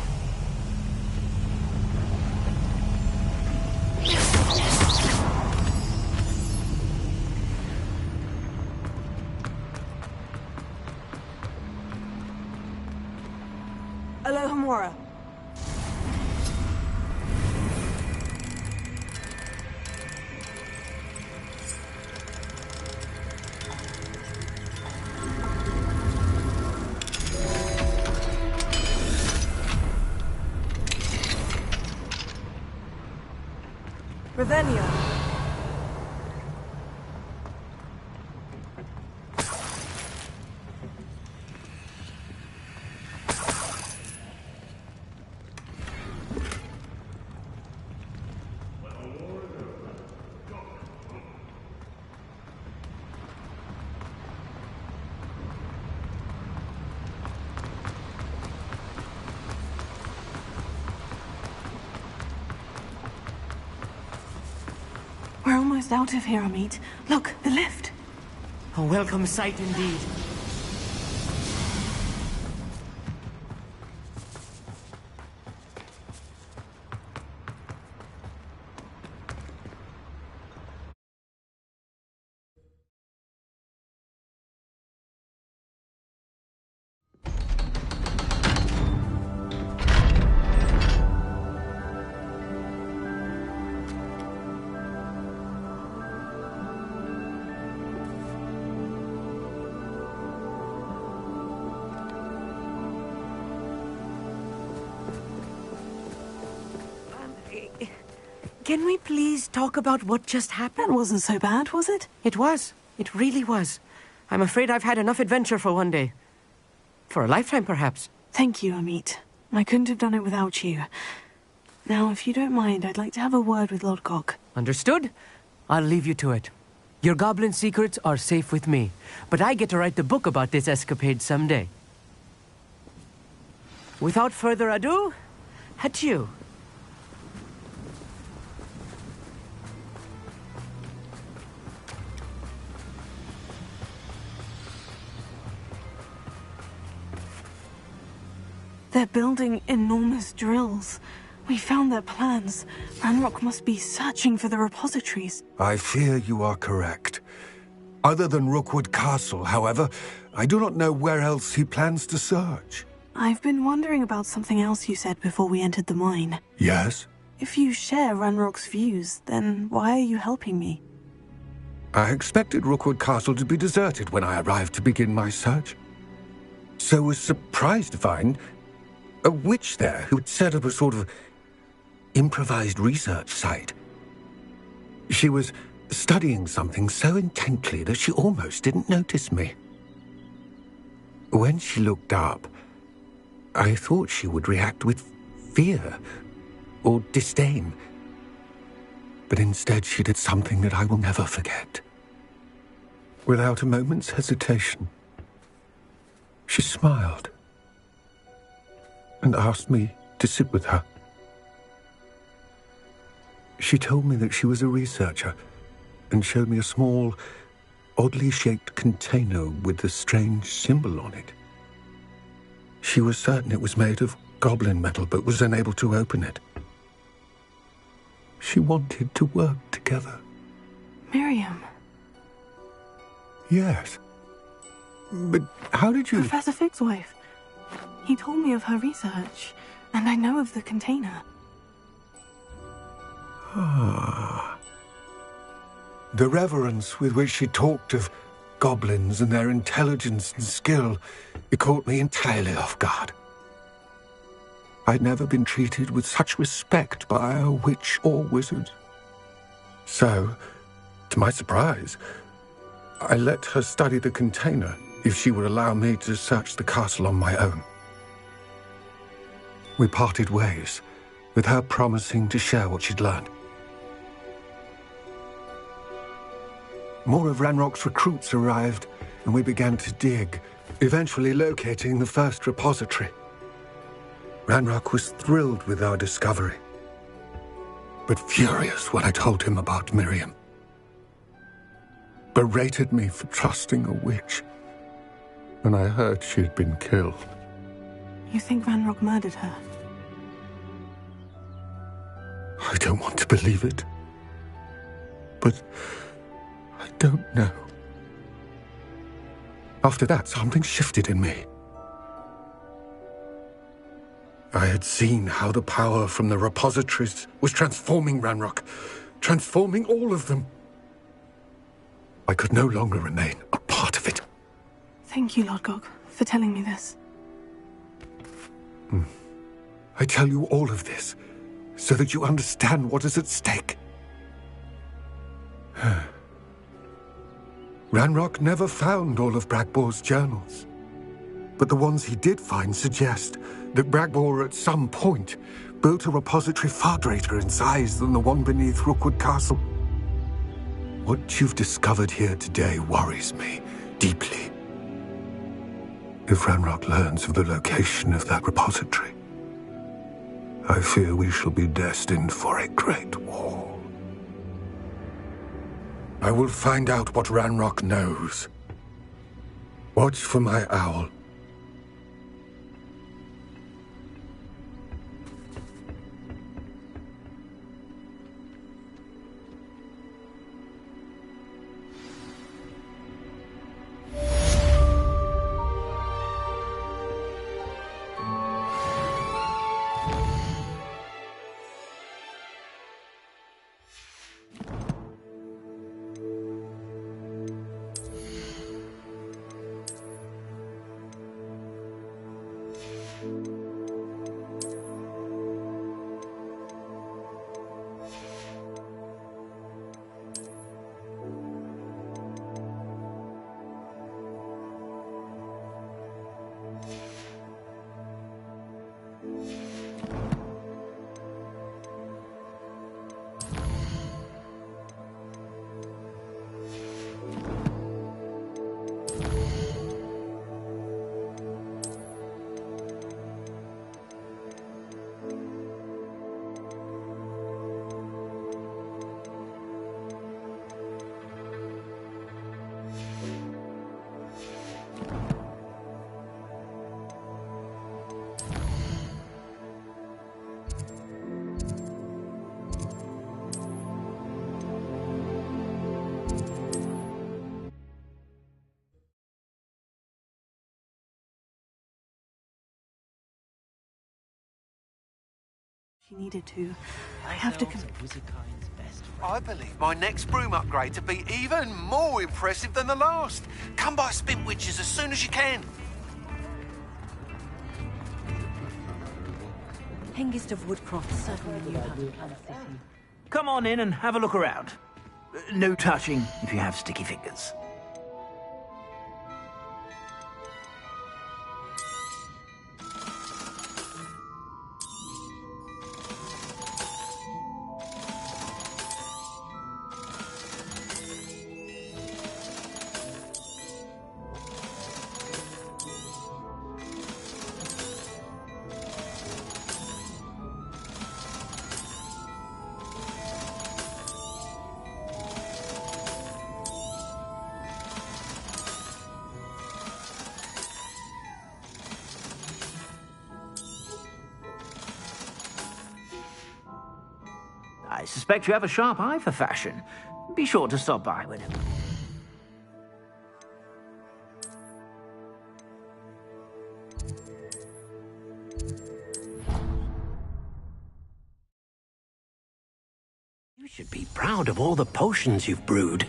Alohomora. Ravenia. We're almost out of here, Amit. Look, the lift. A welcome sight indeed. Can we please talk about what just happened? That wasn't so bad, was it? It was. It really was. I'm afraid I've had enough adventure for one day. For a lifetime, perhaps. Thank you, Amit. I couldn't have done it without you. Now, if you don't mind, I'd like to have a word with Lodgok. Understood? I'll leave you to it. Your goblin secrets are safe with me, but I get to write the book about this escapade someday. Without further ado, adieu. They're building enormous drills. We found their plans. Ranrock must be searching for the repositories. I fear you are correct. Other than Rookwood Castle, however, I do not know where else he plans to search. I've been wondering about something else you said before we entered the mine. Yes? If you share Ranrock's views, then why are you helping me? I expected Rookwood Castle to be deserted when I arrived to begin my search. So was surprised to find a witch there who had set up a sort of improvised research site. She was studying something so intently that she almost didn't notice me. When she looked up, I thought she would react with fear or disdain. But instead she did something that I will never forget. Without a moment's hesitation, she smiled and asked me to sit with her. She told me that she was a researcher and showed me a small, oddly shaped container with a strange symbol on it. She was certain it was made of goblin metal, but was unable to open it. She wanted to work together. Miriam. Yes. But how did you... Professor Fig's wife. He told me of her research, and I know of the container. Ah. The reverence with which she talked of goblins and their intelligence and skill, it caught me entirely off guard. I'd never been treated with such respect by a witch or wizard. So, to my surprise, I let her study the container if she would allow me to search the castle on my own. We parted ways, with her promising to share what she'd learned. More of Ranrock's recruits arrived, and we began to dig, eventually locating the first repository. Ranrock was thrilled with our discovery, but furious when I told him about Miriam. Berated me for trusting a witch, and I heard she'd been killed. You think Ranrock murdered her? I don't want to believe it, but I don't know. After that, something shifted in me. I had seen how the power from the repositories was transforming Ranrock, transforming all of them. I could no longer remain a part of it. Thank you, Lord Gog, for telling me this. I tell you all of this so that you understand what is at stake. Ranrock never found all of Bragbor's journals, but the ones he did find suggest that Bragbor at some point built a repository far greater in size than the one beneath Rookwood Castle. What you've discovered here today worries me deeply. If Ranrock learns of the location of that repository, I fear we shall be destined for a great war. I will find out what Ranrock knows. Watch for my owl. She needed to. I have to I believe my next broom upgrade to be even more impressive than the last. Come by Spintwitches as soon as you can. Hengist of Woodcroft certainly knew how to plan a city. Come on in and have a look around. No touching if you have sticky fingers. I suspect you have a sharp eye for fashion. Be sure to stop by whenever. You should be proud of all the potions you've brewed.